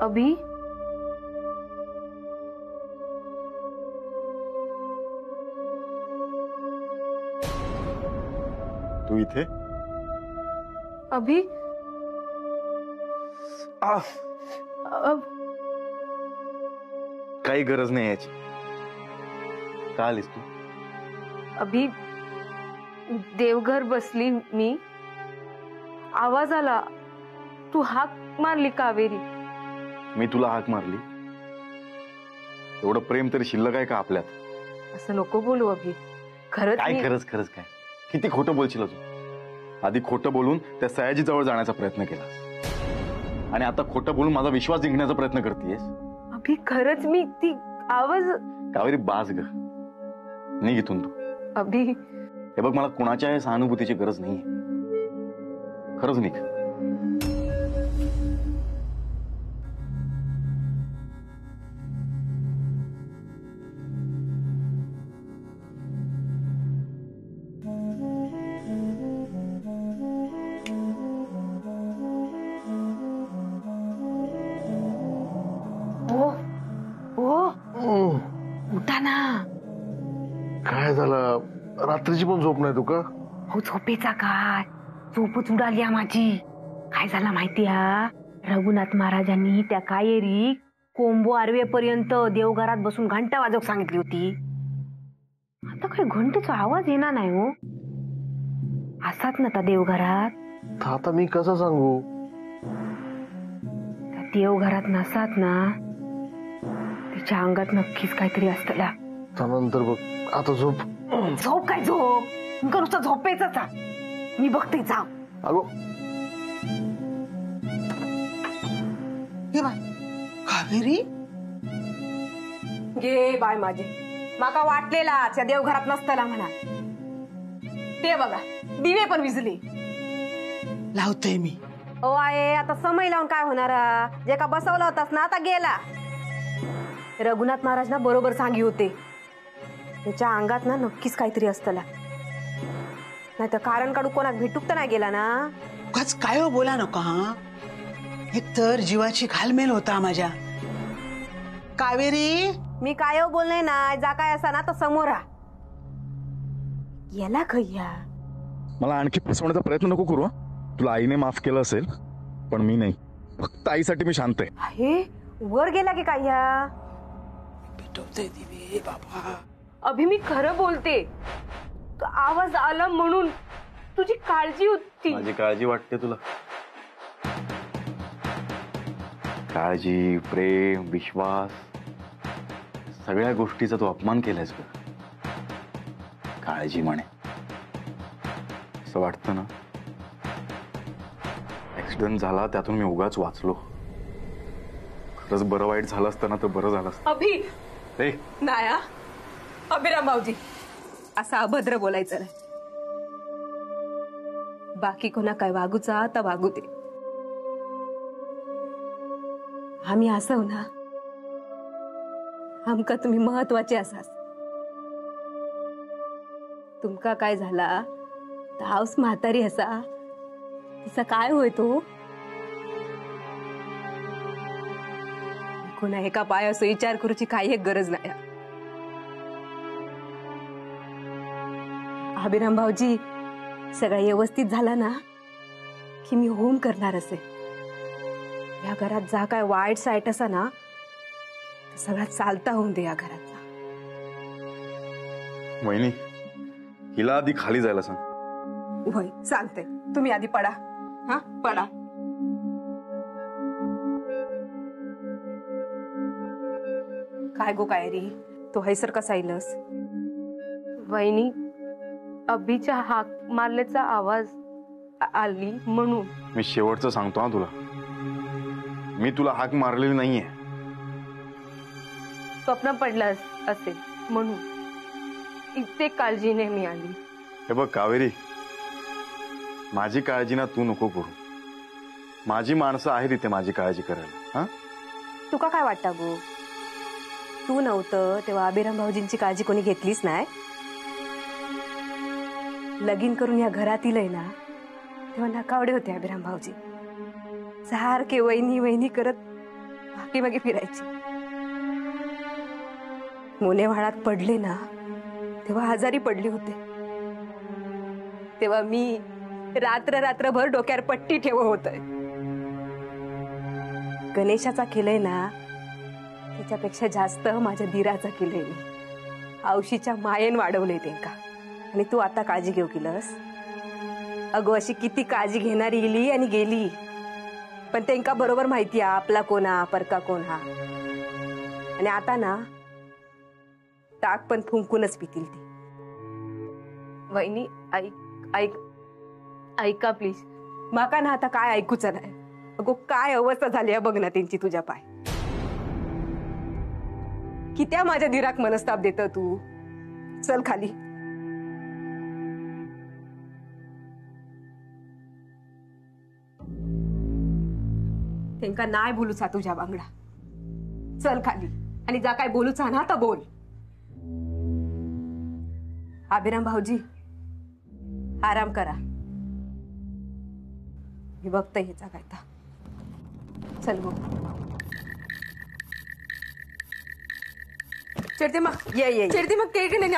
अभि, तू इथे? अभि, काही गरज नाही याची. का आलीस तू? अभि, देवघर बसली मी, आवाज आला, तू हाक मारली कावेरी. मी तुला हाक मारली? एवढं प्रेम तरी शिल्लक आहे का आपल्यात? असं नको बोलू अभि. खरंच काय खरंच खरंच काय? किती खोटं बोलशील तू? आधी खोटं बोलून त्या सयाजी जवळ जाण्याचा प्रयत्न केलास आणि आता खोटं बोलून माझा विश्वास जिंकण्याचा प्रयत्न करतेस. अभि खरंच मी ती आवाज. कावेरी बास ग, निघ इथून तू. अभि, हे बघ, मला कुणाच्या सहानुभूतीची गरज नाहीये. खरंच निघ. उठा ना. काय झालं? रात्रीची पण झोप नाही तू का? हो, झोपेचा काय, झोपच उडाली माझी. काय झालं माहिती हा, रघुनाथ महाराजांनी त्या कायेरी कोंबो आरवेपर्यंत देवघरात बसून घंटा वाजव सांगितली होती. आता काही घंटेचा आवाज येणार नाही हो. असाच ना त्या देवघरात. आता मी कसं सांगू? त्या देवघरात नसात ना, तिच्या अंगात नक्कीच काहीतरी असतला. त्यानंतर बघ, आता झोप. झोप काय झोप, नुसतं झोपेच. मी बघते, जाऊ. अगो, हे बाय कावेरी, गे बाय माझे, माका वाटलेला त्या देवघरात नसतला म्हणा. ते बघा, दिवे पण विजले. लावतोय मी. ओ आहे, आता समय लावून काय होणार? जे का बसवला होतास ना, आता गेला. रघुनाथ महाराज ना बरोबर सांगी होते, त्याच्या अंगात ना नक्कीच काहीतरी असतला. नाही तर कारण काढू कोणाक भेटूक तर नाही गेला ना. उगाच काय हो बोला नका. हा, एक तर जीवाची घालमेल होता माझ्या. कावेरी, मी काय बोलणे ना, जा काय असा ना तर समोर राहा. याला खय्या, मला आणखी फसवण्याचा प्रयत्न नको करू. तुला आईने माफ केलं असेल, पण मी नाही. फक्त आईसाठी मी शांत आहे. वर गेला की काय? या पेटवते दिवे बाबा. अभि, मी खरं बोलते. आवाज आला म्हणून तुझी काळजी होती. माझी काळजी वाटते तुला? काळजी, प्रेम, विश्वास, सगळ्या गोष्टीचा तू अपमान केलायस बघ. काळजी म्हणे, असं वाटतं ना. ऍक्सिडेंट झाला, त्यातून मी उगाच वाचलो. खरंच बरं वाईट झालं असतं ना तर बरं झालं असतं. अभि, ए, नाया, अभिराम भाऊजी, असं अभद्र बोलायचं नाही. बाकी कोणा काय वागूचा तर वागू दे. आम्ही असं ना, आमका तुम्ही महत्वाचे असास. तुमका काय झाला तर हाऊस म्हातारी असा, तिचा काय होय तो? कोणा एका पाय असं विचार करूची काही एक गरज नाही. अभिराम भाऊजी, सगळं व्यवस्थित झालं ना की मी होम करणार असे. या घरात जा काय वाईट साईट असा ना, सगळा चालता होऊन दे या घरात. वहिनी, हिला आधी खाली जायला सांग. होय, चालते. तुम्ही आधी पडा. हा, पडा. काय गो काय रे, तो हैसर कसा येलस? वहिनी, अभिच्या हाक मारल्याचा आवाज आली म्हणून. मी शेवटचं सांगतो हा तुला, मी तुला हाक मारलेली नाहीये. स्वप्न पडलं असेल म्हणून इतके काळजीने मी आली. हे बघ कावेरी, माझी काळजी ना तू नको करू. माझी माणसं आहेत इथे माझी काळजी करायला. हा, तुका काय वाटतं गो? तू नव्हतं तेव्हा अभिराम भाऊजींची काळजी कोणी घेतलीच नाही. लगीन करून या घरात इलय ना, तेव्हा नकावडे होते अभिराम भाऊजी. सारखे वहिनी वहिनी करत मागे मागे फिरायची. मोनेवाडात पडले ना तेव्हा आजारी पडले होते. तेव्हा मी रात्रभर डोक्यावर पट्टी ठेव होतय. गणेशाचा केलंय ना त्याच्यापेक्षा जास्त माझ्या धीराचा केलंय मी. औशीच्या मायेन वाढवलंय त्यांका. आणि तू आता काळजी घेऊ केलंस. अगो अशी किती काळजी घेणारी गेली आणि गेली, पण त्यांका बरोबर माहिती आहे आपला कोण हा परका कोण हा. आणि आता ना ताक पण फुंकूनच पितील ती. वहिनी ऐका प्लीज. माका ना आता काय ऐकूच नाही. अगो काय अवस्था झाली बघ ना त्यांची तुझ्या पाय. कित्या माझ्या धीराक मनस्ताप देत तू. चल खाली. त्यांका नाही बोलूचा तुझ्या बांगडा. चल खाली आणि जा काय बोलूचा ना तर बोल. अभिराम भाऊजी आराम करा. मी बघते ह्याचा काय ता. चल गो. चिडते मग ये चिडते मग ते नाही.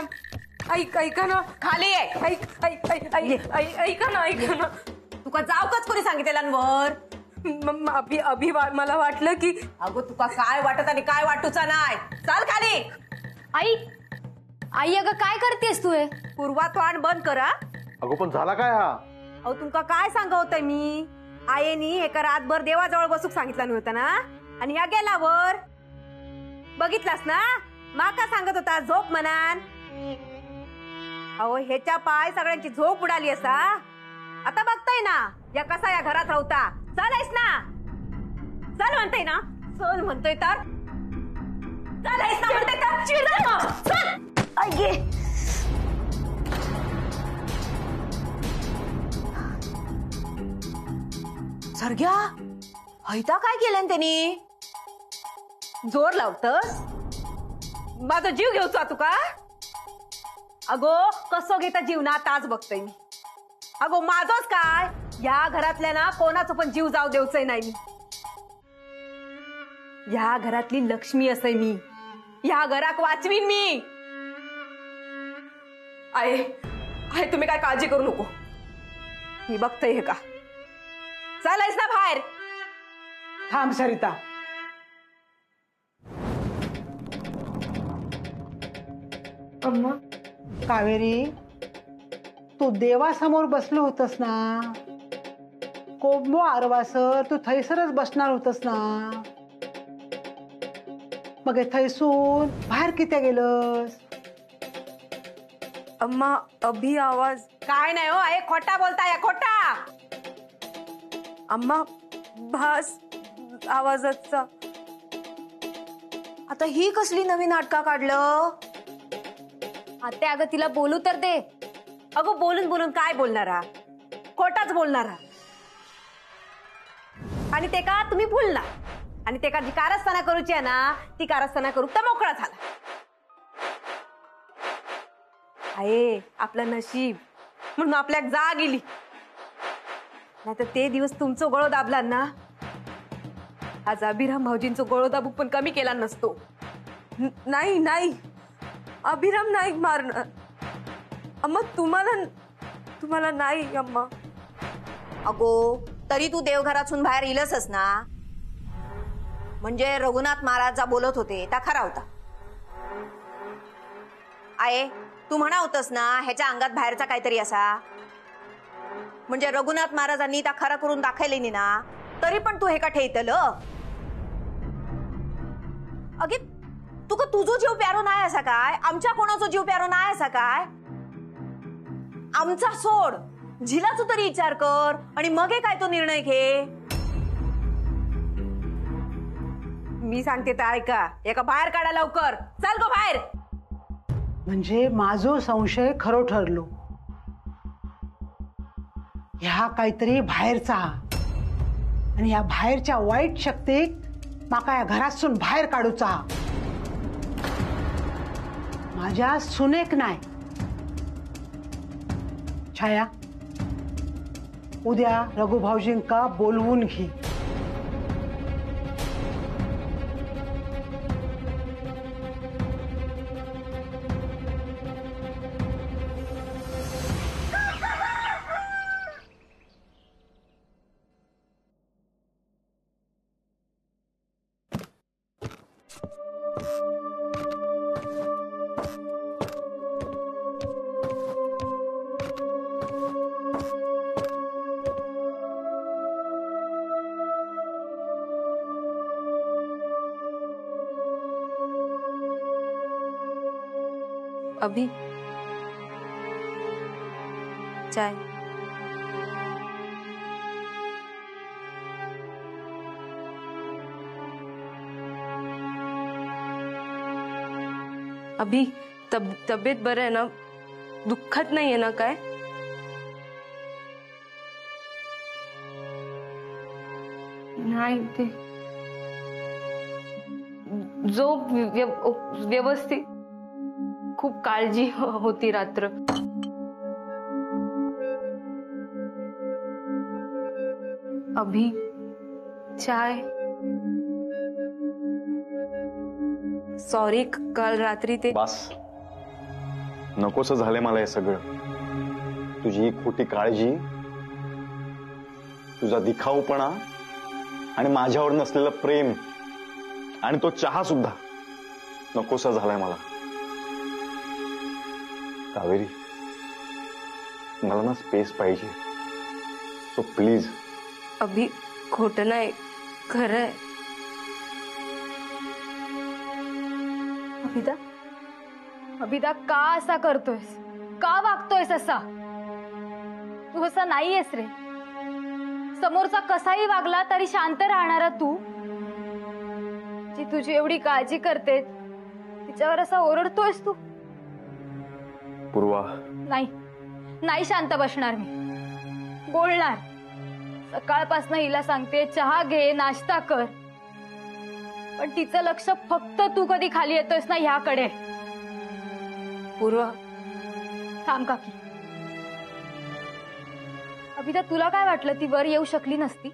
ऐका ना खाली आहे. ऐका ना तुका जाऊ कच कोणी सांगितलेला वर. अभि मला वाटलं की अगो तुका काय वाटत आणि काय वाटूचा नाही. चाल खाली. आई अगं काय करतेस तू? पूर्वा तोंड बंद करा. अगो पण झाला काय हा? अहो तुमका काय सांगवतय मी. आईनी एका रातभर देवाजवळ बसूक सांगितलं नव्हतं ना, आणि ह्या गेला वर. बघितलास ना माका सांगत होता झोप म्हणान. अहो ह्याच्या पाय सगळ्यांची झोप उडाली असा. आता बघताय ना या कसा या घरात राहता. चालायस ना. चल म्हणतोय ना. चल म्हणतोय तर चालायस ना. म्हणतोय तर चल. ऐके सरग्या हैता काय केलं त्यांनी. जोर लावतस. माझा जीव घेऊचा तुका. अगो कसं घेता जीवनात आज बघतोय मी. अगो माझंच काय या घरातल्या ना कोणाचं पण जीव जाऊ देऊचंय नाही मी. या घरातली लक्ष्मी असय मी. या घराक वाचवीन मी. आहे तुम्ही काय काळजी करू नको. मी बघतोय हे का. चालायस ना बाहेर. थांब सरिता. अम्मा कावेरी तू देवासमोर बसलो होतस ना. कोंबो आरवासर तू थैसरच बसणार होतस ना. मग थैसून बाहेर किती गेलस. अम्मा अभि आवाज काय नाही हो. आहे खोटा बोलताय खोटा. अम्मा भास आवाजाचा. आता ही कसली नवीन नाटका काढलं. आत्या अगं तिला बोलू तर दे. अगो बोलून बोलून काय बोलणारा. खोटाच बोलणारा. आणि ते का तुम्ही भुलला. आणि ते का जी कारस्थाना करूची आहे ना ती कारस्थाना करू तर मोकळा झाला. आहे आपलं नशीब म्हणून आपल्या जा गेली. नाही तर ते दिवस तुमचं गोळो दाबला ना आज अभिराम भाऊजींचं गोळो दाबू पण कमी केला नसतो. नाही अभिराम नाही मारणार. अम्मा तुम्हाला नाही अम्मा. अगो तरी तू देवघरातून बाहेर इलसच ना. म्हणजे रघुनाथ महाराज बोलत होते त्या खरा होता. आहे तू म्हणा होतस ना ह्याच्या अंगात बाहेरचा काहीतरी असा. म्हणजे रघुनाथ महाराजांनी त्या खरा करून दाखवले ना तरी पण तू हे का ठेवतल. अगे तुका तुझो जीव प्यारो नाही असा काय. आमच्या कोणाचो जीव प्यारो नाही असा काय. आमचा सोड झिलाच तरी विचार कर आणि मग हे काय तो निर्णय घे. मी सांगते तर ऐका. एका बाहेर काढा लवकर. चाल गो बाहेर. म्हणजे माझो संशय खरो ठरलो. ह्या काहीतरी बाहेरचा आणि या बाहेरच्या वाईट शक्तीक माका या घरातून बाहेर काढूचा. माझ्या सुनेक नाही. छाया उद्या रघुभाऊजींका बोलवून घे. अभी चाय. अभी तब्येत बरं आहे ना? दुःखात नाहीये ना काय? नाही ते झोप व्यवस्थित, खूप काळजी होती रात्र. अभी चाय. सॉरी, काल रात्री ते बस, नकोस झालंय मला हे सगळं. तुझी ही खोटी काळजी, तुझा दिखाऊपणा आणि माझ्यावर नसलेलं प्रेम आणि तो चहा सुद्धा नकोसा झालाय मला. कावेरी, मला ना स्पेस पाहिजे, तो प्लीज. अभी खोटं नाही, खरं आहे. अभिदा, अभिदा, का असा करतोयस? का वागतोयस असा? तू असा नाहीयेस रे. समोरचा कसाही वागला तरी शांत राहणारा तू, जी तुझी एवढी काळजी करते, तिच्यावर असा ओरडतोयस तू. पूर्वा, नाही, नाही शांत बसणार मी. बोलणार. सकाळपासून हिला सांगते चहा घे, नाश्ता कर, पण तिचं लक्ष फक्त तू कधी खाली येतोयस ना ह्याकडे. पूर्वा, थांब काकी. अभिदा, तुला काय वाटलं ती वर येऊ शकली नसती?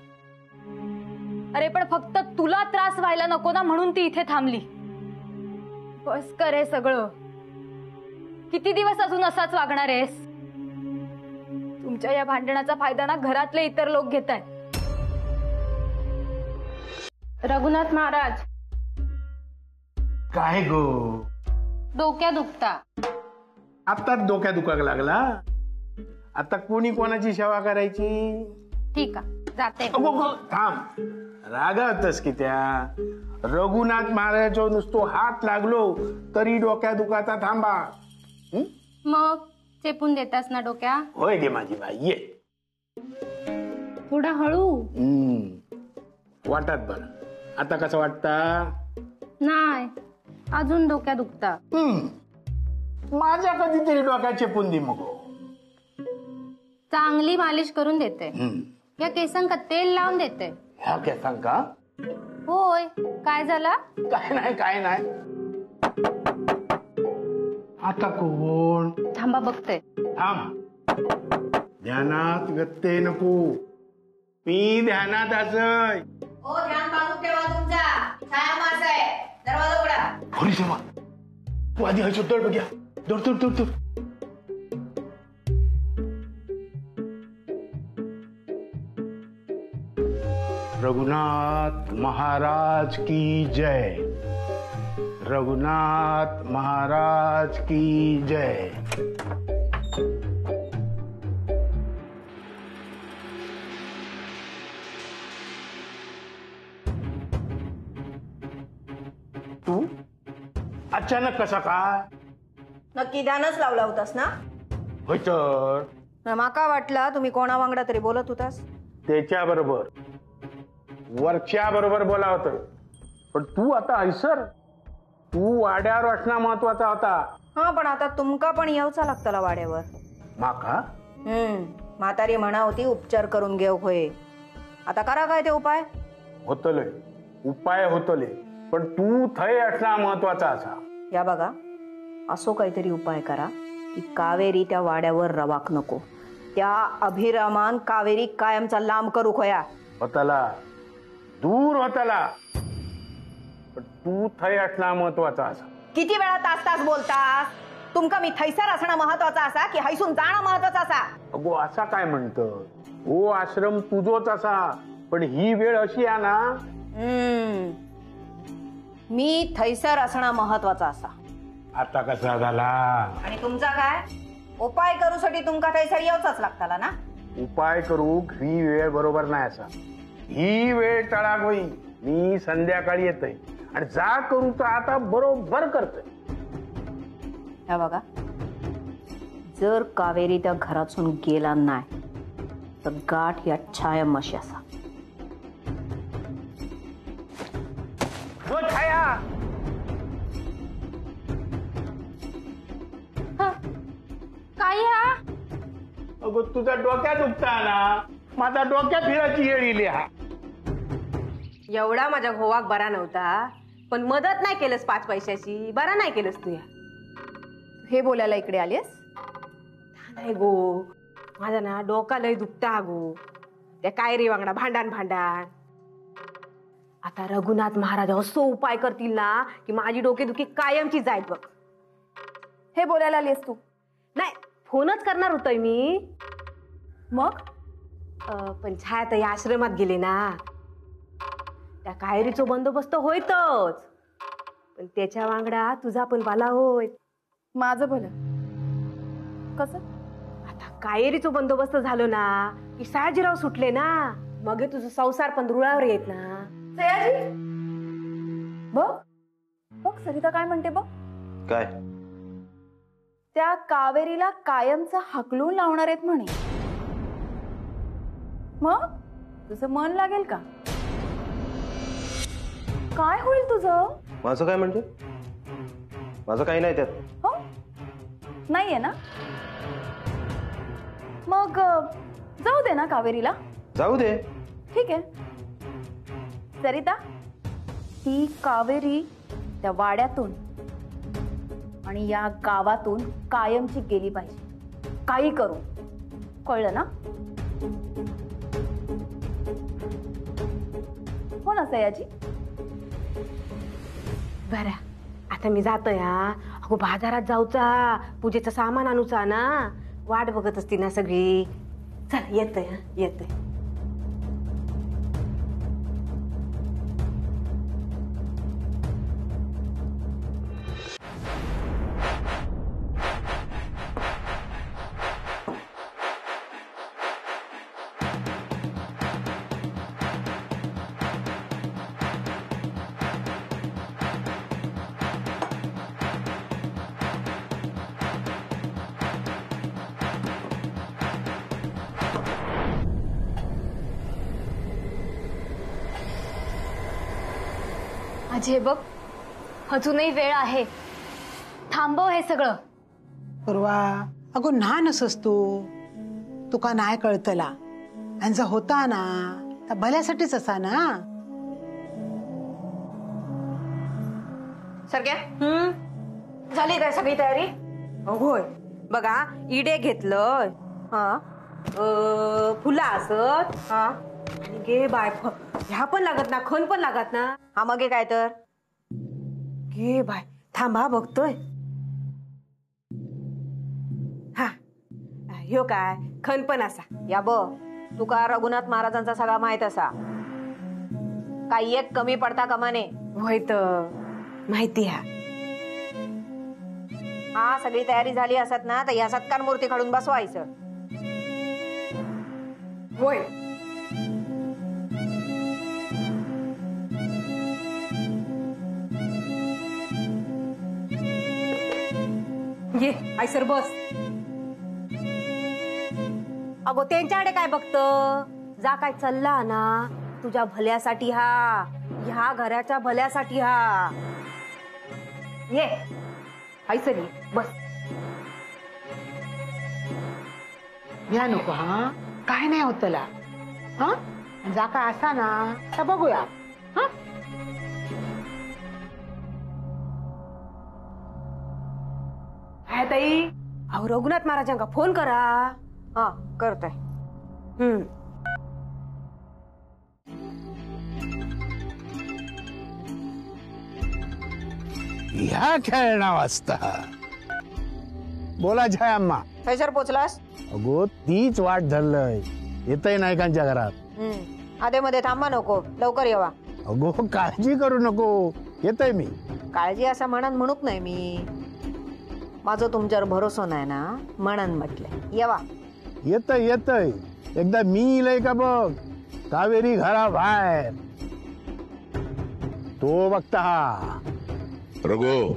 अरे पण फक्त तुला त्रास व्हायला नको ना म्हणून ती इथे थांबली. बस कर हे सगळं. किती दिवस अजून असाच वागणार आहेस? तुमच्या या भांडणाचा फायदा ना घरातले इतर लोक घेत आहेत. रघुनाथ महाराज, काय गो? डोक्या दुखता. आताच डोक्या दुखायला लागला? आता कोणी कोणाची सेवा करायची? ठीक आहे, जाते. थांब, रागावतस की त्या? रघुनाथ महाराजांचा नुसतो हात लागलो तरी डोक्या दुखाचा थांबा. मग चेपून देतास ना डोक्या? होय गे माझी बाई, ये. थोडा हळू. वाटत बर. आता कसं वाटता? नाही, अजून डोक्या दुखता. माझ्या कधीतरी डोक्यात चेपून दे मग. चांगली मालिश करून देते. या केसांका तेल लावून देते. ह्या केसांका? होय. काय झालं? काय नाही, काय नाही. आता कोण? थांबा बघते. थांब. ध्यानात व्यत्यय नको. मी ध्यानात असय. ओ, ध्यान बांधून ठेवा तुमचा. छाया मास आहे. दरवाजा उघडा. होरी सेवा, तू आधी हयचो दर बघ्या. दर दर दर दर. रघुनाथ महाराज की जय. रघुनाथ महाराज की जय. तू अचानक कसा काय? नक्की ध्यानच लावला होतास ना? होय तर. माका वाटला तुम्ही कोणा वांगडा तरी बोलत होतास. त्याच्या बरोबर, वरच्या बरोबर बोला होत. पण तू आता ऐसर, तू वाड्यावर असणं महत्वाचा होता. हा, पण आता तुमका पण येऊचा लागतला वाड्यावर. माका? म्हातारी म्हणा होती उपचार करून घेऊ होय. आता करा काय ते उपाय? होतले उपाय होतले, पण तू थय असणं महत्वाचा असा. या बघा, असो काहीतरी उपाय करा की कावेरी त्या वाड्यावर रवाक नको. त्या अभिरामान कावेरी कायमचा लांब करू खोया. होताला दूर होताला, पण तू थय असणं महत्वाचा असा. किती वेळा तास तास बोलतास? तुमका मी थैसर असणं महत्वाचा असा की हैसून जाणं महत्वाचा असा? अगो असा काय म्हणत? हो, आश्रम तुझोच असा, पण ही वेळ अशी आहे ना. मी थैसर असणं महत्वाचा असा. आता कसा झाला? आणि तुमचा काय उपाय करूसाठी तुमका थैसर येऊचाच लागताला ना? उपाय करू ही वेळ बरोबर नाही असा. ही वेळ टळाक होई. मी संध्याकाळी येतय आणि जा करू तर आता बरोबर करतोय. ह्या बघा, जर कावेरी त्या घरातून गेला नाही तर गाठ या छाया अशी असा. हो छाया, काय हा अगं तुझा डोक्यात दुखता ना, माझा डोक्या फिरायची येळ इली हा. एवढा माझ्या घोवाक बरा नव्हता, पण मदत नाही केलंस 5 पैशाची. बरा नाही केलंस तू. हे बोलायला इकडे आलीस? नाही गो, माझा ना डोका लय दुखता गो. त्या कायरी वांगडा भांडण. आता रघुनाथ महाराज असो उपाय करतील ना की माझी डोकेदुखी कायमची जाईल बघ. हे बोलायला आलीस तू? नाही, फोनच करणार होतोय मी. मग पण छाया ताई आश्रमात गेले ना, त्या कायरीचा बंदोबस्त होईतच, पण त्याच्या वांगडा तुझा पण बाला होय. माझं भलं कसं? आता कायरीचा बंदोबस्त झालो ना की सयाजीराव सुटले ना, मग हे तुझं संसार पण रुळावर येत ना. सयाजी, बघ बघ सरिता काय म्हणते बघ. काय? त्या कावेरीला कायमचं हाकलून लावणार आहेत म्हणे. मग तुझं मन लागेल का? काय होईल तुझं? माझं काय म्हणजे? माझं काही नाही त्यात. हो, नाहीये ना? मग जाऊ दे ना कावेरीला. जाऊ दे. ठीक आहे. सरिता, ती कावेरी त्या वाड्यातून आणि या गावातून कायमची गेली पाहिजे, काही करू. कळलं ना? हो ना सयाजी? बरं, आता मी जातोय. अगो बाजारात जाऊचा, पूजेचं सामान आणूचा ना. वाट बघत असती ना सगळी. चल येतोय. येतोय. अजय बघ, अजूनही वेळ आहे. थांबव हे सगळं. पूर्वा, अगो लहान असस तुका नाही कळतला. आणि जर होता ना तर भल्यासाठीच असा ना. सरक्या, झाली काय सगळी तयारी? होय बघा, इडे घेतलं. फुला असत. आणि गे बाय, ह्या पण लागत ना, खण पण लागत ना. हा मग हे काय तर? गे बाय, थांबा बघतोय. हा, ह्यो काय खण पण असा. या बघ, तुका रघुनाथ महाराजांचा सगळा माहित असा. काही एक कमी पडता कमाने. होय तर माहिती हा. हा, सगळी तयारी झाली असत ना तर या सत्कार मूर्ती काढून बसवायचं. होय. ये आयसर बस. अगो त्यांच्याकडे काय बघत, जा काय चालला ना तुझ्या भल्यासाठी हा, ह्या घराच्या भल्यासाठी हा. ये आयसर ये बस. भ्या नको. हा, काय नाही होतला. हा, जा काय असा ना तर बघूया. हा, काय ताई, अहो रघुनाथ महाराजांका फोन करा. हा करतोय. ह्या खेळणा वाजता. बोला छाया अम्मा. थैसर पोचलास? अगो तीच वाट धरलंय, येतय नायकांच्या घरात. आधे मध्ये थांबा नको, लवकर येवा. अगो काळजी करू नको, येतय मी. काळजी असं म्हणून म्हणूक नाही मी. माझं तुमच्यावर भरोसा नाही ना म्हणून म्हटलंय. येवा. येतय येतय. एकदा मी इलय का बघ, कावेरी घरा बाहेर. तो बघता हा. रघु,